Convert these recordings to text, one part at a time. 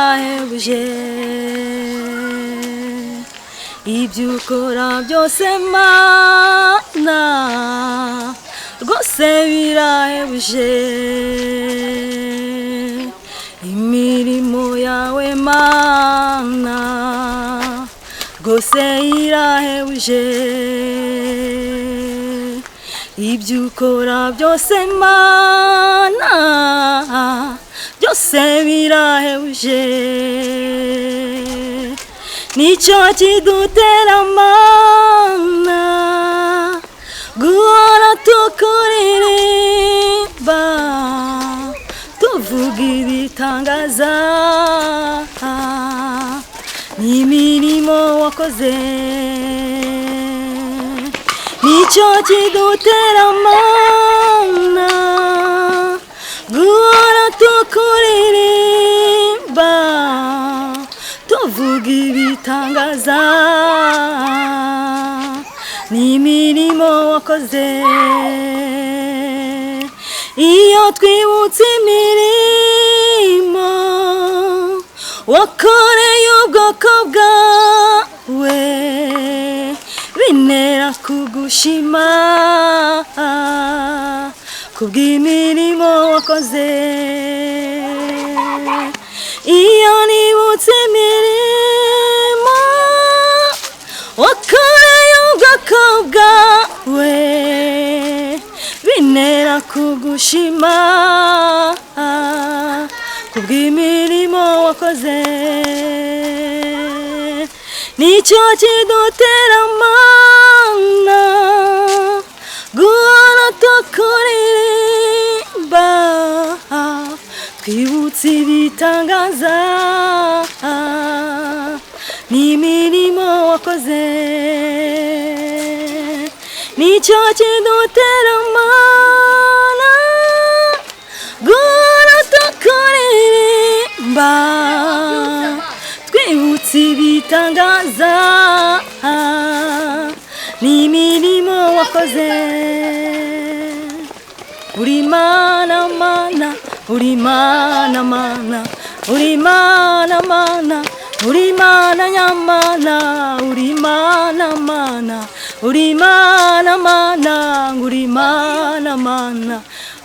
birahebuje ibyo ukora byose Mana rwose birahebuje imirimo yawe Mana rwose irahebuje ibyo ukora byose Mana byose birahebuje nicyo kidutera Mana guhora tukuririmba tuvuga ibitangaza n'imirimo wakoze nicyo kidutera Mana guhora tukuririmba tuvuga ibitangaza n'imirimo wakoze iyo twibutse imirimo wakoreye ubwoko bwawe bintera kugushima kubw'imirimo wakoze iyo nibutse imirimo wakoreye ubwoko bwawe bintera kugushima kubw'imirimo wakoze nicyo kidutera Mana guhora tukuririmba twibutse ibitangaza n'imirimo wakoze nicyo kidutera Mana guhora tukuririmba twibutse ibitangaza n'imirimo wakoze uri Mana Mana uri Mana Mana uri Mana Mana uri Mana nyamana uri Mana Mana uri Mana Mana uri Mana Mana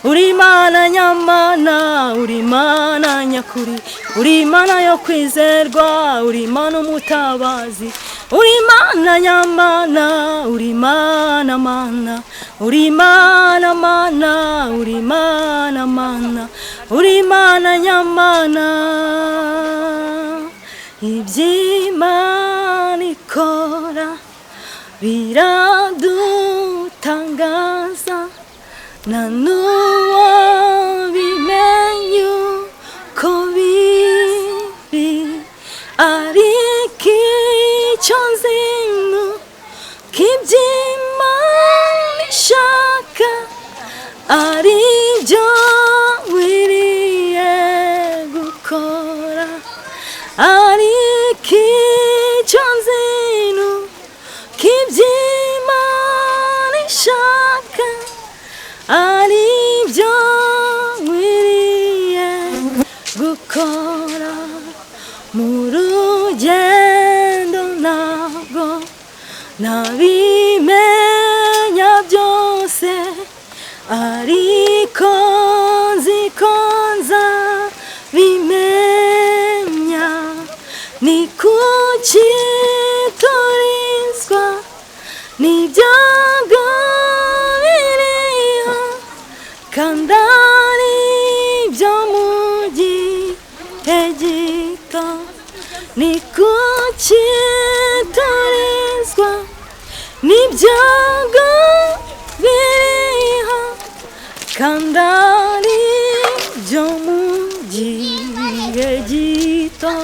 uri Mana nyamana uri Mana nyakuri uri Mana yo kwizerwa uri Mana umutabazi uri Mana nyamana uri Mana Mana uri Mana Mana uri Mana Mana uri Mana nyamana iby'Imana ikora biradutangaza na n'uwo bimenye uko biri ariko icyo nzi nuko iby'Imana ishaka ari byo nkwiriye gukora ariko icyo nzi nuko iby'Imana ishaka ari byo nkwiriye gukora mu rugendo ntabwo nabimenya byose ariko nzi ko nzabimenya ni kuki turizwa n'ibyago biriho kandi ari byo mu gihe gito ni kuki turizwa n'ibyago biriho kandi ari byo mu gihe gito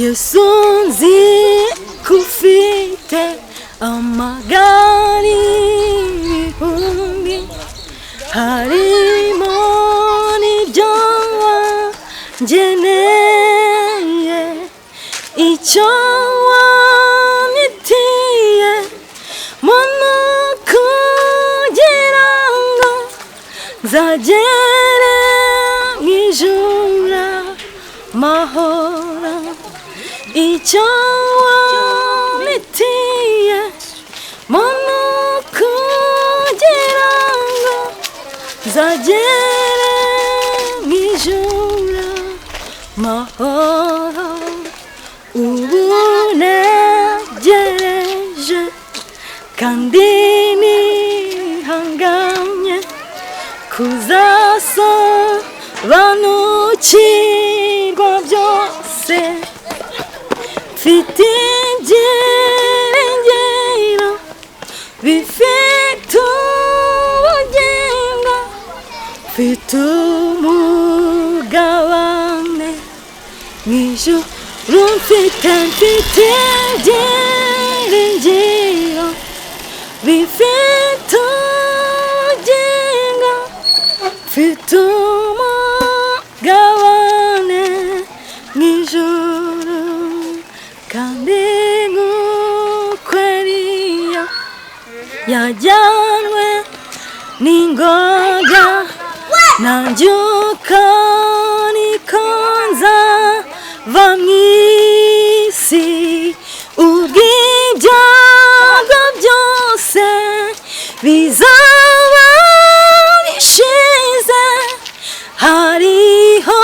Yesu nzi ko ufite amagare ibihumbi harimo n'ibyo wangeneye icyo wanyitiye muntu kugira ngo nzagere mu ijuru mahoro icyo wamitiye muntu kugira ngo nzagere mu ijuru mahoro ubu negereje kandi nihanganye kuzasobanukirwa byose mfite ibyiringiro bifite ubugingo mfite umugabane mu ijuru mfite ibyiringiro bifite ubugingo mfite umugabane mu ijuru kandi nk'uko Eliya yajyanwe n'ingoga nanjye uko niko nzava mu isi ubw'ibyago byose bizaba bishize hariho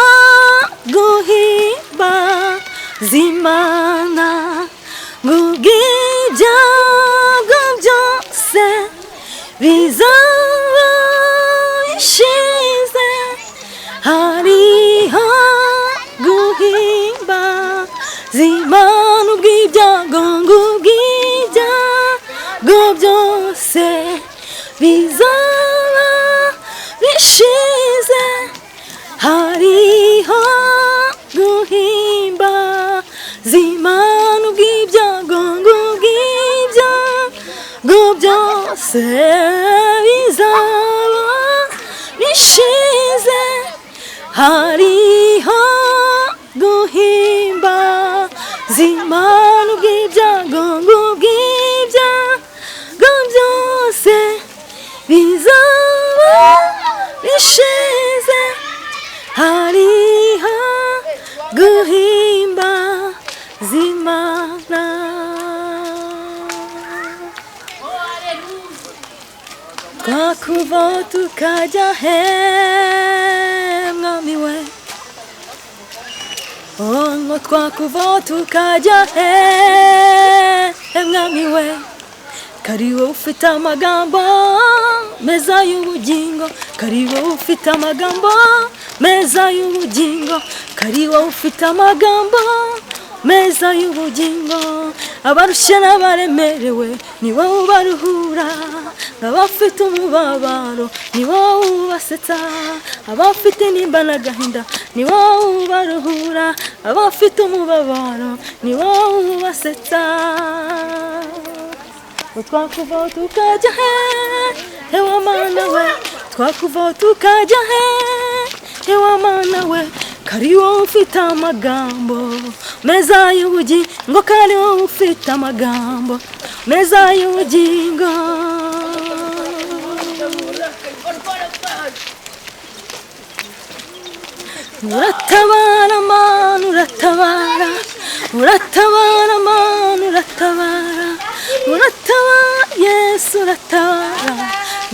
guhimbaza Imana ubw'ibyago byose bizaba bishize hariho guhimbaza Imana ubw'ibyago byose bizaba bishize hariho guhimbaza Imana ubw'ibyago byose bizaba bishize hariho guhimbaza Imana ubw'ibyago byose bizaba bishize hariho guhimbaza Imana. Twakuva tukajya he mwami we ngo twakuva tukajya he mwami we kari wowe ufite amagambo meza y'ubugingo kari wowe ufite amagambo meza y'ubugingo kari wowe ufite amagambo meza y'ubugingo abarushye n'abaremerewe ni wowe ubaruhura abafite umubabaro ni wowe ubasetsa abafite nimba n'agahinda ni wowe ubaruhura abafite umubabaro ni wowe ubasetsa twakuva tukajya he wa Mana we twakuva tukajya he wa Mana we kari wowe ufite amagambo meza y'ubugingo kari wowe ufite amagambo meza y'ubugingo uratabara Mana uratabara uratabara Mana uratabara uratabara Yesu uratabara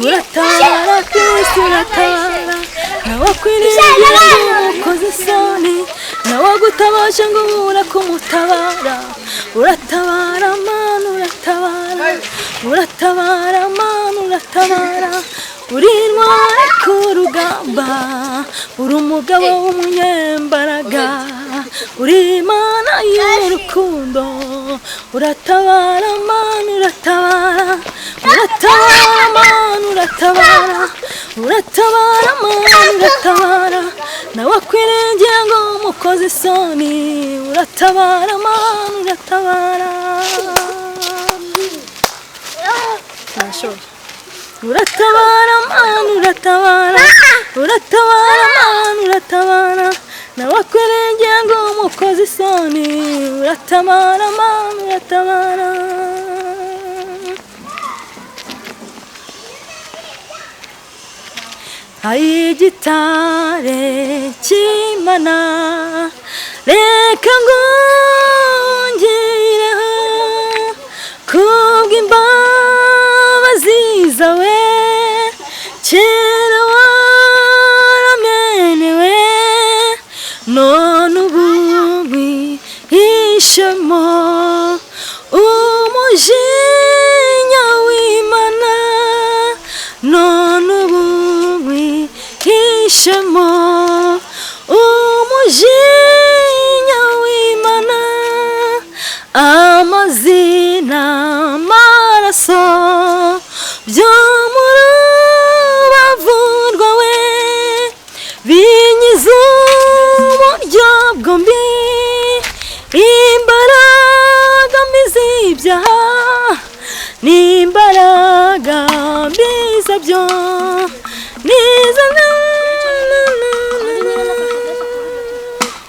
uratabara Kristo uratabara nawe akwiriye umukozi isoni nawe agutabasha ngo ubura kumutabara uratabara Mana uratabara uratabara Mana uratabara uri intwari ku rugamba uri umugabo w'umunyembaraga uri Imana y'urukundo uratabara Mana uratabara uratabara Mana uratabara uratabara Mana uratabara nawe akwirengera ngo umukozi isoni uratabara Mana uratabara uratabara Mana uratabara uratabara Mana uratabara nawe akwirengera ngo umukozi isoni uratabara Mana uratabara igitare cy'Imana reka ngungire ishema